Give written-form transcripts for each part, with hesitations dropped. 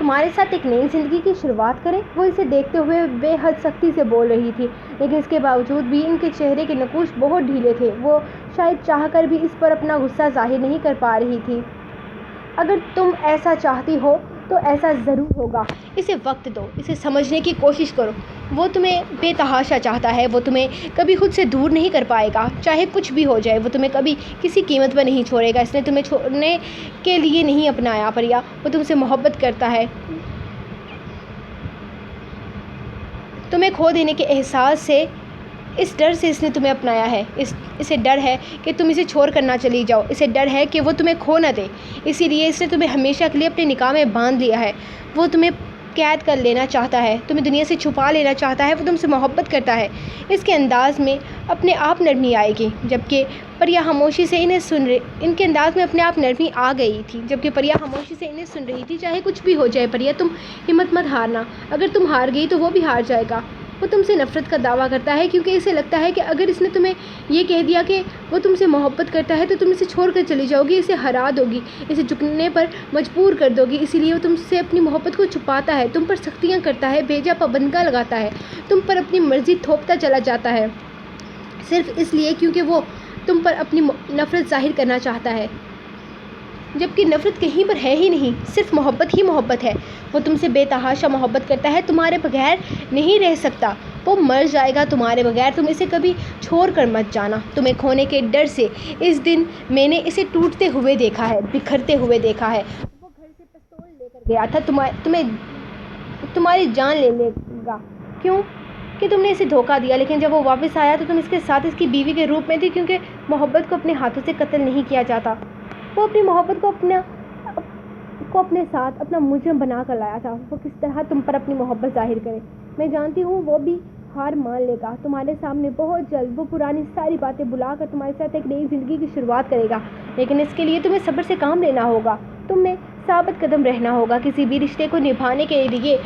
تمہارے ساتھ ایک نئی زندگی کی شروعات کریں۔ وہ اسے دیکھتے ہوئے بے حد سختی سے بول رہی تھی، لیکن اس کے باوجود بھی ان کے چہرے کے نقوش بہت ڈھیلے تھے۔ وہ شاید چاہ کر بھی اس پر اپنا غصہ ظاہر نہیں کر پا رہی تھی۔ اگر تم ایسا چاہتی ہو تو ایسا ضرور ہوگا۔ اسے وقت دو، اسے سمجھنے کی کوشش کرو۔ وہ تمہیں بے تحاشا چاہتا ہے، وہ تمہیں کبھی خود سے دور نہیں کر پائے گا، چاہے کچھ بھی ہو جائے۔ وہ تمہیں کبھی کسی قیمت پر نہیں چھوڑے گا۔ اس نے تمہیں چھوڑنے کے لیے نہیں اپنایا پریا، وہ تم سے محبت کرتا ہے۔ تمہیں کھو دینے کے احساس سے، اس ڈر سے اس نے تمہیں اپنایا ہے۔ اسے ڈر ہے کہ تم اسے چھوڑ کر نہ چلی جاؤ، اسے ڈر ہے کہ وہ تمہیں کھو نہ دے، اسی لیے اس نے تمہیں ہمیشہ کے لیے اپنے نکاح میں باندھ لیا ہے۔ وہ تمہیں قید کر لینا چاہتا ہے، تمہیں دنیا سے چھپا لینا چاہتا ہے۔ وہ تم سے محبت کرتا ہے۔ اس کے انداز میں اپنے آپ نرمی آئے گی، جبکہ پریا خاموشی سے ان کے انداز میں اپنے آپ نرمی آ گئی تھی، جبکہ پریا خاموشی سے انہیں سن رہی تھی۔ چاہے کچھ بھی ہو جائے پریا، تم ہمت مت ہارنا۔ اگر تم ہار گئی تو وہ بھی ہار جائے گا۔ وہ تم سے نفرت کا دعویٰ کرتا ہے کیونکہ اسے لگتا ہے کہ اگر اس نے تمہیں یہ کہہ دیا کہ وہ تم سے محبت کرتا ہے تو تم اسے چھوڑ کر چلی جاؤ گی، اسے ہرا دو گی، اسے جھکنے پر مجبور کر دو گی۔ اسی لیے وہ تم سے اپنی محبت کو چھپاتا ہے، تم پر سختیاں کرتا ہے، بے جا پابندیاں لگاتا ہے، تم پر اپنی مرضی تھوپتا چلا جاتا ہے، صرف اس لیے کیونکہ وہ تم پر اپنی نفرت ظاہر کرنا چاہتا ہے، جبکہ نفرت کہیں پر ہے ہی نہیں، صرف محبت ہی محبت ہے۔ وہ تم سے بے تحاشا محبت کرتا ہے، تمہارے بغیر نہیں رہ سکتا، وہ مر جائے گا تمہارے بغیر۔ تم اسے کبھی چھوڑ کر مت جانا، تمہیں کھونے کے ڈر سے۔ اس دن میں نے اسے ٹوٹتے ہوئے دیکھا ہے، بکھرتے ہوئے دیکھا ہے۔ وہ گھر سے پستول لے کر گیا تھا تمہاری جان لے لے گا، کیوں کہ تم نے اسے دھوکہ دیا، لیکن جب وہ واپس آیا تو تم اس کے ساتھ اس کی بیوی کے روپ میں تھی، کیونکہ محبت کو اپنے ہاتھوں سے قتل نہیں کیا جاتا۔ وہ اپنی محبت کو اپنے ساتھ اپنا مجرم بنا کر لایا تھا۔ وہ کس طرح تم پر اپنی محبت ظاہر کرے، میں جانتی ہوں۔ وہ بھی ہار مان لے گا تمہارے سامنے بہت جلد۔ وہ پرانی ساری باتیں بھلا کر تمہارے ساتھ ایک نئی زندگی کی شروعات کرے گا، لیکن اس کے لیے تمہیں صبر سے کام لینا ہوگا، تمہیں ثابت قدم رہنا ہوگا۔ کسی بھی رشتے کو نبھانے کے لیے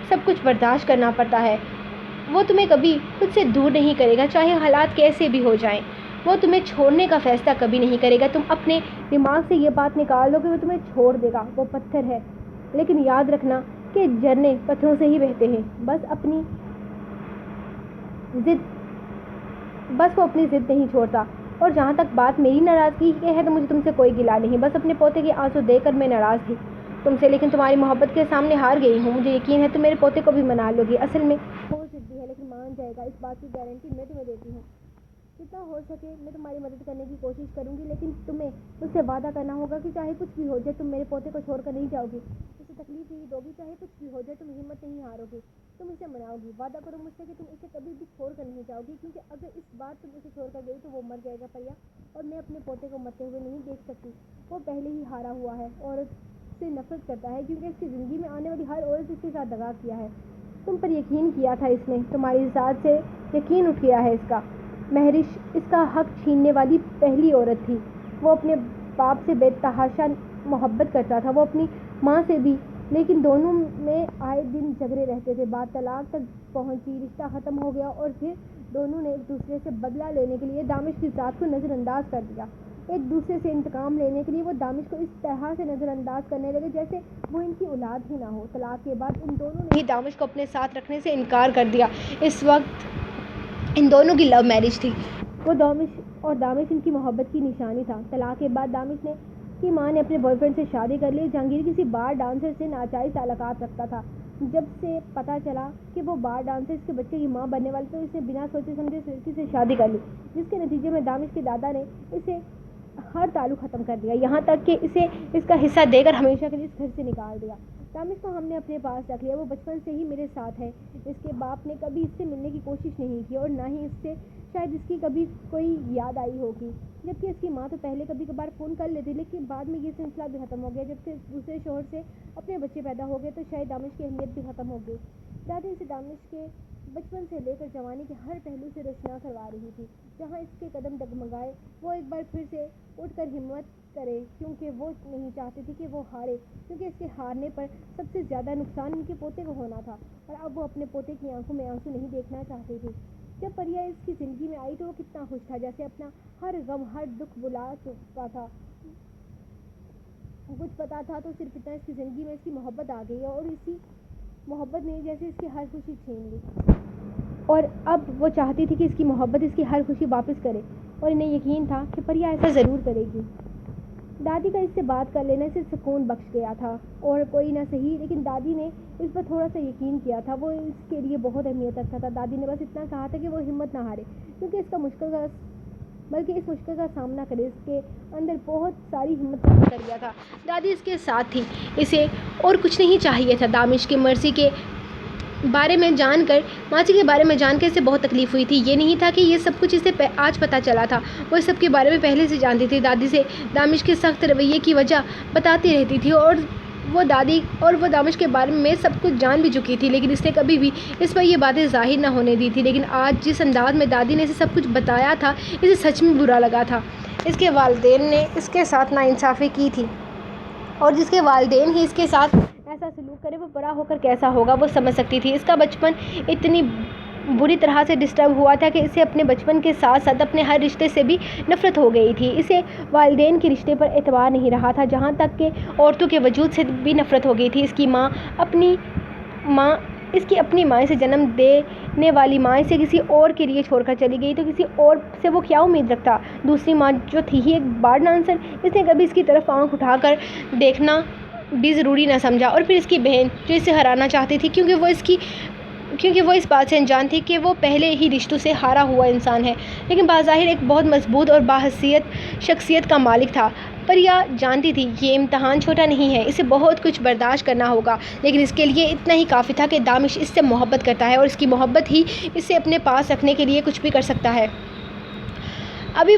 سب کچھ برداشت کرنا پڑتا ہے۔ وہ تمہیں کبھی خود سے دور نہیں کرے گا، چاہے حالات کیسے بھی ہو جائیں۔ وہ تمہیں چھوڑنے کا فیصلہ کبھی نہیں کرے گا۔ تم اپنے دماغ سے یہ بات نکال دو کہ وہ تمہیں چھوڑ دے گا۔ وہ پتھر ہے، لیکن یاد رکھنا کہ جھرنے پتھروں سے ہی بہتے ہیں۔ بس وہ اپنی ضد نہیں چھوڑتا۔ اور جہاں تک بات میری ناراضگی کی ہے تو مجھے تم سے کوئی گلہ نہیں، بس اپنے پوتے کے آنسو دیکھ کر میں ناراض تھی تم سے، لیکن تمہاری محبت کے سامنے ہار گئی ہوں۔ مجھے یقین ہے تم میرے پوتے کو بھی منا لو گی۔ اصل میں وہ ضدی ہے، لیکن مان جائے گا، اس بات کی گارنٹی میں تمہیں دیتی ہوں۔ جتنا ہو سکے میں تمہاری مدد کرنے کی کوشش کروں گی، لیکن تمہیں مجھ سے وعدہ کرنا ہوگا کہ چاہے کچھ بھی ہو جائے تم میرے پوتے کو چھوڑ کر نہیں جاؤ گی، اسے تکلیف نہیں دو گی، چاہے کچھ بھی ہو جائے تم ہمت نہیں ہارو گی، تم اسے مناؤ گی۔ وعدہ کرو مجھ سے کہ تم اسے کبھی بھی چھوڑ کر نہیں جاؤ گی، کیونکہ اگر اس بار تم اسے چھوڑ کر گئی تو وہ مر جائے گا پریا، اور میں اپنے پوتے کو مرتے ہوئے نہیں دیکھ سکتی۔ وہ پہلے ہی ہارا ہوا ہے، عورت سے نفرت کرتا ہے کیونکہ اس کی زندگی میں آنے والی ہر عورت اس کے ساتھ دغا کیا ہے۔ تم پر یقین کیا تھا اس نے، تمہاری ذات سے یقین اٹھ گیا ہے اس کا۔ مہرش اس کا حق چھیننے والی پہلی عورت تھی۔ وہ اپنے باپ سے بے تحاشا محبت کرتا تھا، وہ اپنی ماں سے بھی، لیکن دونوں میں آئے دن جھگڑے رہتے تھے۔ بات طلاق تک پہنچی، رشتہ ختم ہو گیا، اور پھر دونوں نے ایک دوسرے سے بدلہ لینے کے لیے دانش کی ذات کو نظر انداز کر دیا۔ ایک دوسرے سے انتقام لینے کے لیے وہ دانش کو اس طرح سے نظر انداز کرنے لگے جیسے وہ ان کی اولاد ہی نہ ہو۔ طلاق کے بعد ان دونوں نے ہی دانش کو اپنے ساتھ رکھنے سے انکار کر دیا۔ اس وقت ان دونوں کی لو میرج تھی، وہ دانش ان کی محبت کی نشانی تھا۔ طلاق کے بعد دانش کی ماں نے اپنے بوائے فرینڈ سے شادی کر لی۔ جہانگیر کسی بار ڈانسر سے ناجائز تعلقات رکھتا تھا۔ جب سے پتہ چلا کہ وہ بار ڈانسر اس کے بچے کی ماں بننے والی تو اس نے بنا سوچے سمجھے اس لڑکی سے شادی کر لی، جس کے نتیجے میں دانش کے دادا نے اسے ہر تعلق ختم کر دیا، یہاں تک کہ اسے اس کا حصہ دے کر ہمیشہ کے لیے اس گھر سے نکال دیا۔ دانش کو ہم نے اپنے پاس رکھ لیا، وہ بچپن سے ہی میرے ساتھ ہے۔ اس کے باپ نے کبھی اس سے ملنے کی کوشش نہیں کی، اور نہ ہی اس سے شاید اس کی کبھی کوئی یاد آئی ہوگی، جبکہ اس کی ماں تو پہلے کبھی کبھار فون کر لیتی، لیکن بعد میں یہ سلسلہ بھی ختم ہو گیا۔ جب سے دوسرے شوہر سے اپنے بچے پیدا ہو گئے تو شاید دانش کی اہمیت بھی ختم ہو گئی۔ دادی اسے دانش کے بچپن سے لے کر جوانی کے ہر پہلو سے روشناس کروا رہی تھی۔ جہاں اس کے قدم ڈگمگائے وہ ایک بار پھر سے اٹھ کر ہمت کرے، کیونکہ وہ نہیں چاہتی تھی کہ وہ ہارے، کیونکہ اس کے ہارنے پر سب سے زیادہ نقصان ان کے پوتے کو ہونا تھا، اور اب وہ اپنے پوتے کی آنکھوں میں آنسو نہیں دیکھنا چاہتی تھی۔ جب پریا اس کی زندگی میں آئی تو وہ کتنا خوش تھا، جیسے اپنا ہر غم ہر دکھ بھلا چکا تھا۔ کچھ پتا تھا تو صرف اتنا، اس کی زندگی میں اس کی محبت آ گئی ہے اور اسی محبت نے جیسے اس کی ہر خوشی چھین لی، اور اب وہ چاہتی تھی کہ اس کی محبت اس کی ہر خوشی واپس کرے، اور انہیں یقین تھا کہ پریا ایسا ضرور کرے گی۔ دادی کا اس سے بات کر لینا اسے سکون بخش گیا تھا، اور کوئی نہ صحیح لیکن دادی نے اس پر تھوڑا سا یقین کیا تھا، وہ اس کے لیے بہت اہمیت رکھتا تھا۔ دادی نے بس اتنا کہا تھا کہ وہ ہمت نہ ہارے، کیونکہ اس مشکل کا سامنا کرے، اس کے اندر بہت ساری ہمت پیدا کر گیا تھا۔ دادی اس کے ساتھ تھی، اسے اور کچھ نہیں چاہیے تھا۔ دامش کی مرضی کے بارے میں جان کر ماضی کے بارے میں جان کر اسے بہت تکلیف ہوئی تھی۔ یہ نہیں تھا کہ یہ سب کچھ اسے آج پتہ چلا تھا، وہ اس سب کے بارے میں پہلے سے جانتی تھی۔ دادی سے دامش کے سخت رویے کی وجہ بتاتی رہتی تھی، اور وہ دامش کے بارے میں سب کچھ جان بھی چکی تھی، لیکن اس نے کبھی بھی اس پر یہ باتیں ظاہر نہ ہونے دی تھی۔ لیکن آج جس انداز میں دادی نے اسے سب کچھ بتایا تھا، اسے سچ میں برا لگا تھا۔ اس کے والدین نے اس کے ساتھ ناانصافی کی تھی، اور جس کے والدین ہی اس کے ساتھ ایسا سلوک کرے وہ بڑا ہو کر کیسا ہوگا وہ سمجھ سکتی تھی۔ اس کا بچپن اتنی بری طرح سے ڈسٹرب ہوا تھا کہ اسے اپنے بچپن کے ساتھ ساتھ اپنے ہر رشتے سے بھی نفرت ہو گئی تھی۔ اسے والدین کے رشتے پر اعتبار نہیں رہا تھا، جہاں تک کہ عورتوں کے وجود سے بھی نفرت ہو گئی تھی۔ اس کی اپنی ماں سے جنم دینے والی ماں اسے کسی اور کے لیے چھوڑ کر چلی گئی تو کسی اور سے وہ کیا امید رکھتا۔ دوسری ماں جو تھی ہی ایک بارڈ ڈانسر، اس نے کبھی اس کی طرف آنکھ اٹھا کر دیکھنا بھی ضروری نہ سمجھا۔ اور پھر اس کی بہن جو اسے ہرانا چاہتی تھی، کیونکہ وہ اس بات سے انجان تھی کہ وہ پہلے ہی رشتوں سے ہارا ہوا انسان ہے، لیکن بظاہر ایک بہت مضبوط اور باحثیت شخصیت کا مالک تھا۔ پریا جانتی تھی یہ امتحان چھوٹا نہیں ہے، اسے بہت کچھ برداشت کرنا ہوگا، لیکن اس کے لیے اتنا ہی کافی تھا کہ دامش اس سے محبت کرتا ہے، اور اس کی محبت ہی اسے اپنے پاس رکھنے کے لیے کچھ بھی کر سکتا ہے۔ ابھی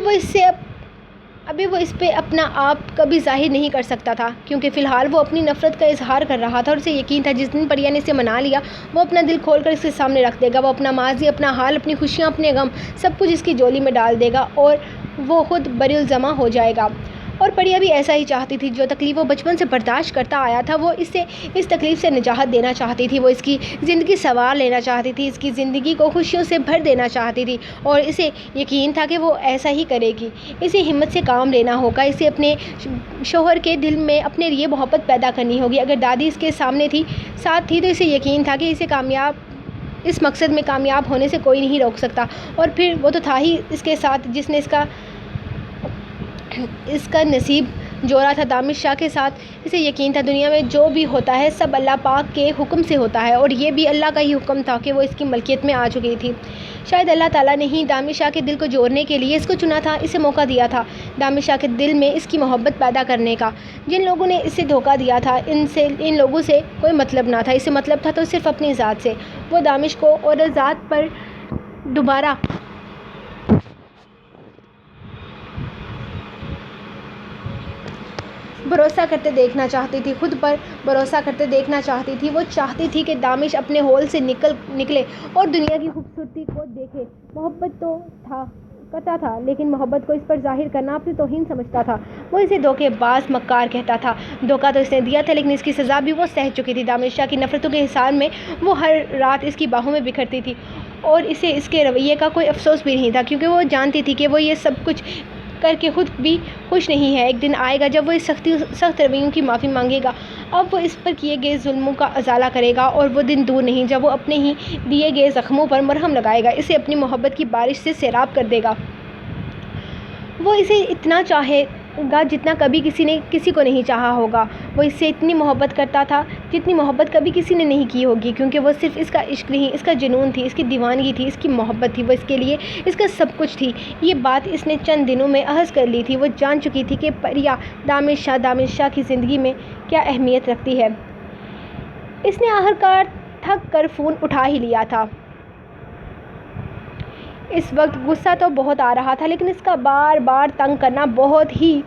وہ اس پہ اپنا آپ کبھی ظاہر نہیں کر سکتا تھا، کیونکہ فی الحال وہ اپنی نفرت کا اظہار کر رہا تھا، اور اسے یقین تھا جس دن پریا نے اسے منا لیا وہ اپنا دل کھول کر اس کے سامنے رکھ دے گا۔ وہ اپنا ماضی، اپنا حال، اپنی خوشیاں، اپنے غم، سب کچھ اس کی جولی میں ڈال دے گا، اور وہ خود بری الزامہ ہو جائے گا۔ اور پریا بھی ایسا ہی چاہتی تھی۔ جو تکلیف وہ بچپن سے برداشت کرتا آیا تھا، وہ اسے اس تکلیف سے نجات دینا چاہتی تھی۔ وہ اس کی زندگی سنوار لینا چاہتی تھی، اس کی زندگی کو خوشیوں سے بھر دینا چاہتی تھی، اور اسے یقین تھا کہ وہ ایسا ہی کرے گی۔ اسے ہمت سے کام لینا ہوگا، اسے اپنے شوہر کے دل میں اپنے لیے محبت پیدا کرنی ہوگی۔ اگر دادی اس کے ساتھ تھی تو اسے یقین تھا کہ اس مقصد میں کامیاب ہونے سے کوئی نہیں روک سکتا، اور پھر وہ تو تھا ہی اس کے ساتھ جس نے اس کا نصیب جوڑا تھا، دامش شاہ کے ساتھ۔ اسے یقین تھا دنیا میں جو بھی ہوتا ہے سب اللہ پاک کے حکم سے ہوتا ہے، اور یہ بھی اللہ کا ہی حکم تھا کہ وہ اس کی ملکیت میں آ چکی تھی۔ شاید اللہ تعالیٰ نے ہی دامش شاہ کے دل کو جوڑنے کے لیے اس کو چنا تھا، اسے موقع دیا تھا دامش شاہ کے دل میں اس کی محبت پیدا کرنے کا۔ جن لوگوں نے اسے دھوکہ دیا تھا ان لوگوں سے کوئی مطلب نہ تھا، اسے مطلب تھا تو صرف اپنی ذات سے۔ وہ دامش کو اور ذات پر دوبارہ بھروسہ کرتے دیکھنا چاہتی تھی، خود پر بھروسہ کرتے دیکھنا چاہتی تھی۔ وہ چاہتی تھی کہ دامش اپنے ہول سے نکلے اور دنیا کی خوبصورتی کو دیکھے۔ محبت تو کرتا تھا، لیکن محبت کو اس پر ظاہر کرنا اپنی توہین سمجھتا تھا۔ وہ اسے دھوکے باز، مکار کہتا تھا۔ دھوکہ تو اس نے دیا تھا، لیکن اس کی سزا بھی وہ سہہ چکی تھی۔ دامش شاہ کی نفرتوں کے حصار میں وہ ہر رات اس کی باہوں میں بکھرتی تھی، اور اسے اس کے رویے کا کوئی افسوس بھی نہیں تھا، کیونکہ وہ جانتی تھی کہ وہ یہ سب کچھ کر کے خود بھی خوش نہیں ہے۔ ایک دن آئے گا جب وہ اس سخت رویوں کی معافی مانگے گا، اب وہ اس پر کیے گئے ظلموں کا ازالہ کرے گا، اور وہ دن دور نہیں جب وہ اپنے ہی دیے گئے زخموں پر مرہم لگائے گا، اسے اپنی محبت کی بارش سے سیراب کر دے گا۔ وہ اسے اتنا چاہے گا جتنا کبھی کسی نے کسی کو نہیں چاہا ہوگا۔ وہ اس سے اتنی محبت کرتا تھا جتنی محبت کبھی کسی نے نہیں کی ہوگی، کیونکہ وہ صرف اس کا عشق نہیں، اس کا جنون تھی، اس کی دیوانگی تھی، اس کی محبت تھی، وہ اس کے لیے اس کا سب کچھ تھی۔ یہ بات اس نے چند دنوں میں احس کر لی تھی۔ وہ جان چکی تھی کہ پریا دامش شاہ کی زندگی میں کیا اہمیت رکھتی ہے۔ اس نے آخرکار تھک کر فون اٹھا ہی لیا تھا۔ اس وقت غصہ تو بہت آ رہا تھا، لیکن اس کا بار بار تنگ کرنا بہت ہی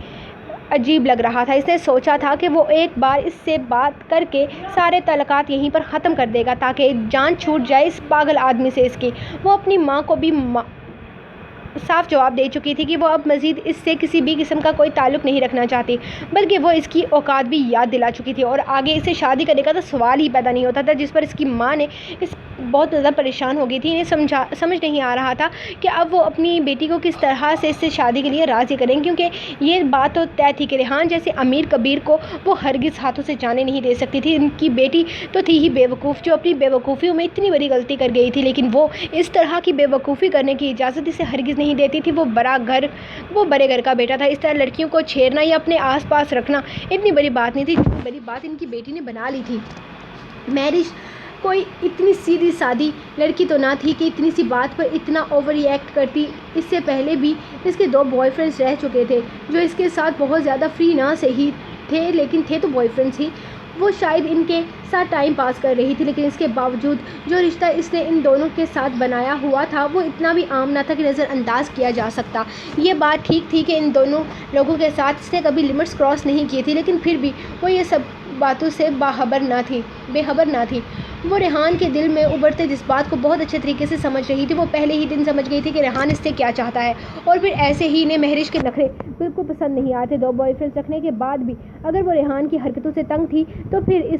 عجیب لگ رہا تھا۔ اس نے سوچا تھا کہ وہ ایک بار اس سے بات کر کے سارے تعلقات یہیں پر ختم کر دے گا، تاکہ جان چھوٹ جائے اس پاگل آدمی سے اس کی۔ وہ اپنی ماں کو بھی صاف جواب دے چکی تھی کہ وہ اب مزید اس سے کسی بھی قسم کا کوئی تعلق نہیں رکھنا چاہتی، بلکہ وہ اس کی اوقات بھی یاد دلا چکی تھی اور آگے اسے شادی کرنے کا تو سوال ہی پیدا نہیں ہوتا تھا، جس پر اس کی ماں نے بہت زیادہ پریشان ہو گئی تھی۔ انہیں سمجھ نہیں آ رہا تھا کہ اب وہ اپنی بیٹی کو کس طرح سے اس سے شادی کے لیے راضی کریں، کیونکہ یہ بات تو طے تھی کہ ریحان جیسے امیر کبیر کو وہ ہرگز ہاتھوں سے جانے نہیں دے سکتی تھی۔ ان کی بیٹی تو تھی ہی بے وقوف، جو اپنی بے وقوفیوں میں اتنی بڑی غلطی کر گئی تھی، لیکن وہ اس طرح کی بے وقوفی کرنے کی اجازت اسے ہرگز نہیں دیتی تھی۔ وہ بڑے گھر کا بیٹا تھا، اس طرح لڑکیوں کو چھیڑنا یا اپنے آس پاس رکھنا اتنی بڑی بات نہیں تھی جتنی بڑی بات ان کی بیٹی نے بنا لی تھی۔ مہرش کوئی اتنی سیدھی سادی لڑکی تو نہ تھی کہ اتنی سی بات پر اتنا اوور ری ایکٹ کرتی۔ اس سے پہلے بھی اس کے 2 بوائے فرینڈز رہ چکے تھے جو اس کے ساتھ بہت زیادہ فری نہ صحیح تھے، لیکن تھے تو بوائے فرینڈز ہی۔ وہ شاید ان کے ساتھ ٹائم پاس کر رہی تھی، لیکن اس کے باوجود جو رشتہ اس نے ان دونوں کے ساتھ بنایا ہوا تھا وہ اتنا بھی عام نہ تھا کہ نظر انداز کیا جا سکتا۔ یہ بات ٹھیک تھی کہ ان دونوں لوگوں کے ساتھ اس نے کبھی لمٹس کراس نہیں کی تھی، لیکن پھر بھی وہ یہ سب باتوں سے بے خبر نہ تھی۔ وہ ریحان کے دل میں ابھرتے جذبات کو بہت اچھے طریقے سے سمجھ رہی تھی۔ وہ پہلے ہی دن سمجھ گئی تھی کہ ریحان اس سے کیا چاہتا ہے، اور پھر ایسے ہی انہیں مہرش کے نخرے بالکل پسند نہیں آتے۔ 2 بوائے فرینڈز رکھنے کے بعد بھی اگر وہ ریحان کی حرکتوں سے تنگ تھی تو پھر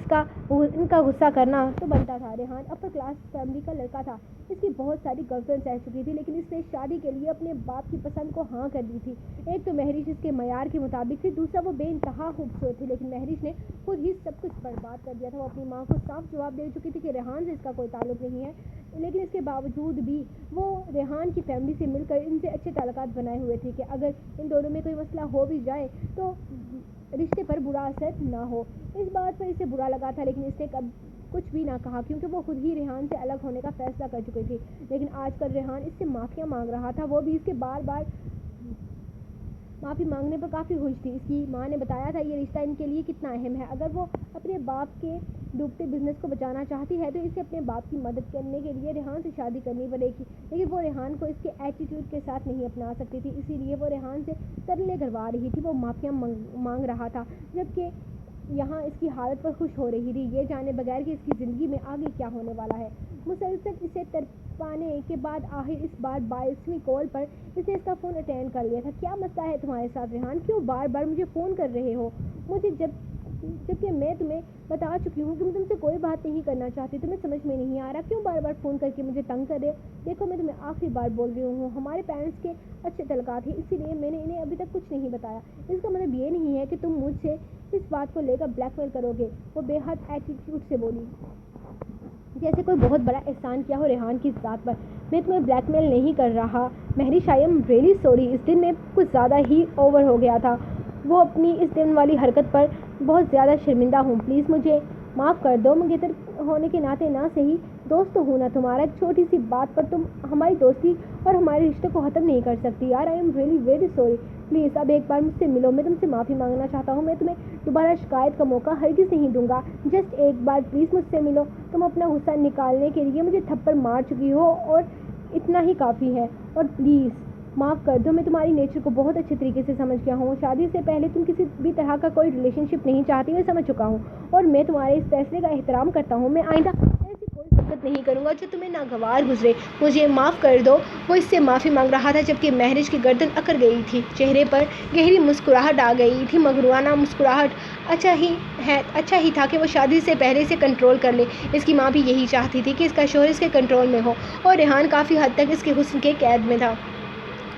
ان کا غصہ کرنا تو بنتا تھا۔ ریحان اپر کلاس فیملی کا لڑکا تھا، اس کی بہت ساری گرل فرینڈز رہ چکی تھی، لیکن اس نے شادی کے لیے اپنے باپ کی پسند کو ہاں کر دی تھی۔ ایک تو مہرش اس کے معیار کے مطابق تھی، دوسرا وہ بے انتہا خوبصورت تھی، لیکن مہرش نے خود ہی سب کچھ برباد کر دیا تھا۔ وہ اپنی ماں کو صاف جواب دے چکی تھی کہ ریحان سے اس کا کوئی تعلق نہیں ہے، لیکن اس کے باوجود بھی وہ ریحان کی فیملی سے مل کر ان سے اچھے تعلقات بنائے ہوئے تھے کہ اگر ان دونوں میں کوئی مسئلہ ہو بھی جائے تو رشتے پر برا اثر نہ ہو۔ اس بات پر اسے برا لگا تھا، لیکن اس نے کچھ بھی نہ کہا کیونکہ وہ خود ہی ریحان سے الگ ہونے کا فیصلہ کر چکی تھی۔ لیکن آج کل ریحان اس سے معافیاں مانگ رہا تھا، وہ بھی اس کے بار بار معافی مانگنے پر کافی خوش تھی۔ اس کی ماں نے بتایا تھا یہ رشتہ ان کے لیے کتنا اہم ہے۔ اگر وہ اپنے باپ کے ڈوبتے بزنس کو بچانا چاہتی ہے تو اسے اپنے باپ کی مدد کرنے کے لیے ریحان سے شادی کرنی پڑے گی، لیکن وہ ریحان کو اس کے ایٹیٹیوڈ کے ساتھ نہیں اپنا سکتی تھی، اسی لیے وہ ریحان سے ترلے گھروا رہی تھی۔ وہ معافیاں مانگ رہا تھا، جبکہ یہاں اس کی حالت پر خوش ہو رہی تھی، یہ جانے بغیر کہ اس کی زندگی میں آگے کیا ہونے والا ہے۔ مسلسل اسے تڑپانے کے بعد آخر اس بار 22ویں کال پر اس نے اس کا فون اٹینڈ کر لیا تھا۔ کیا مسئلہ ہے تمہارے ساتھ ریحان؟ کیوں بار بار مجھے فون کر رہے ہو؟ مجھے جبکہ میں تمہیں بتا چکی ہوں کہ میں تم سے کوئی بات نہیں کرنا چاہتی، تمہیں سمجھ میں نہیں آ رہا کیوں بار بار فون کر کے مجھے تنگ کر رہے ہو؟ دیکھو میں تمہیں آخری بار بول رہی ہوں، ہمارے پیرنٹس کے اچھے تعلقات ہیں، اسی لیے میں نے انہیں ابھی تک کچھ نہیں بتایا۔ اس کا مطلب یہ نہیں ہے کہ تم مجھ سے اس بات کو لے کر بلیک میل کرو گے، وہ بے حد ایٹیٹیوڈ سے بولی، جیسے کوئی بہت بڑا احسان کیا ہو ریحان کی ذات پر۔ میں تمہیں بلیک میل نہیں کر رہا مہرش، آئی ایم ریئلی سوری، اس دن میں کچھ زیادہ ہی اوور ہو گیا تھا۔ وہ اپنی اس دن والی حرکت پر بہت زیادہ شرمندہ ہوں، پلیز مجھے معاف کر دو۔ منگیتر ہونے کے ناطے نہ صحیح دوست تو ہوں نا تمہارا، ایک چھوٹی سی بات پر تم ہماری دوستی اور ہمارے رشتے کو ختم نہیں کر سکتی یار، I am really very sorry, please اب ایک بار مجھ سے ملو، میں تم سے معافی مانگنا چاہتا ہوں، میں تمہیں دوبارہ شکایت کا موقع ہرگز نہیں دوں گا، جسٹ ایک بار پلیز مجھ سے ملو۔ تم اپنا غصہ نکالنے کے لیے مجھے تھپڑ مار چکی ہو اور اتنا ہی کافی ہے، اور پلیز معاف کر دو، میں تمہاری نیچر کو بہت اچھے طریقے سے سمجھ گیا ہوں، شادی سے پہلے تم کسی بھی طرح کا کوئی ریلیشن شپ نہیں چاہتی، میں سمجھ چکا ہوں، اور میں تمہارے اس فیصلے کا احترام کرتا ہوں، میں آئندہ ایسی کوئی حرکت نہیں کروں گا جو تمہیں ناگوار گزرے، مجھے معاف کر دو۔ وہ اس سے معافی مانگ رہا تھا جبکہ مہرش کی گردن اکڑ گئی تھی، چہرے پر گہری مسکراہٹ آ گئی تھی، مغرورانہ مسکراہٹ۔ اچھا ہی تھا کہ وہ شادی سے پہلے اسے کنٹرول کر لے، اس کی ماں بھی یہی چاہتی تھی کہ اس کا شوہر اس کے کنٹرول میں ہو، اور ریحان کافی حد تک اس کے حسن کے قید میں تھا۔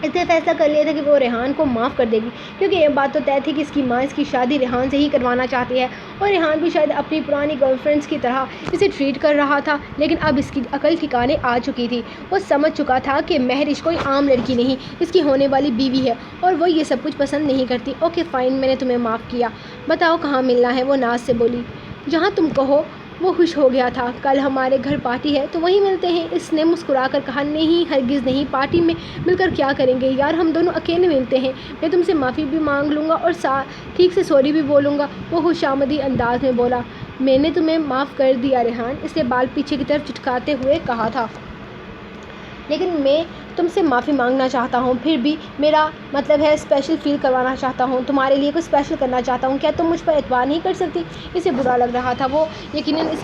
اس نے فیصلہ کر لیا تھا کہ وہ ریحان کو معاف کر دے گی، کیونکہ یہ بات تو طے تھی کہ اس کی ماں اس کی شادی ریحان سے ہی کروانا چاہتی ہے، اور ریحان بھی شاید اپنی پرانی گرل فرینڈز کی طرح اسے ٹریٹ کر رہا تھا، لیکن اب اس کی عقل ٹھکانے آ چکی تھی۔ وہ سمجھ چکا تھا کہ مہرش کوئی عام لڑکی نہیں، اس کی ہونے والی بیوی ہے، اور وہ یہ سب کچھ پسند نہیں کرتی۔ اوکے فائن، میں نے تمہیں معاف کیا، بتاؤ کہاں ملنا ہے؟ وہ ناز سے بولی۔ جہاں تم کہو۔ وہ خوش ہو گیا تھا۔ کل ہمارے گھر پارٹی ہے تو وہیں ملتے ہیں، اس نے مسکرا کر کہا۔ نہیں ہرگز نہیں، پارٹی میں مل کر کیا کریں گے یار، ہم دونوں اکیلے ملتے ہیں، میں تم سے معافی بھی مانگ لوں گا اور ٹھیک سے سوری بھی بولوں گا، وہ خوشامدی انداز میں بولا۔ میں نے تمہیں معاف کر دیا ریحان، اس نے بال پیچھے کی طرف چٹکاتے ہوئے کہا تھا، لیکن میں تم سے معافی مانگنا چاہتا ہوں، پھر بھی میرا مطلب ہے اسپیشل فیل کروانا چاہتا ہوں، تمہارے لیے کچھ اسپیشل کرنا چاہتا ہوں، کیا تم مجھ پر اعتبار نہیں کر سکتی؟ اسے برا لگ رہا تھا، وہ یقیناً اس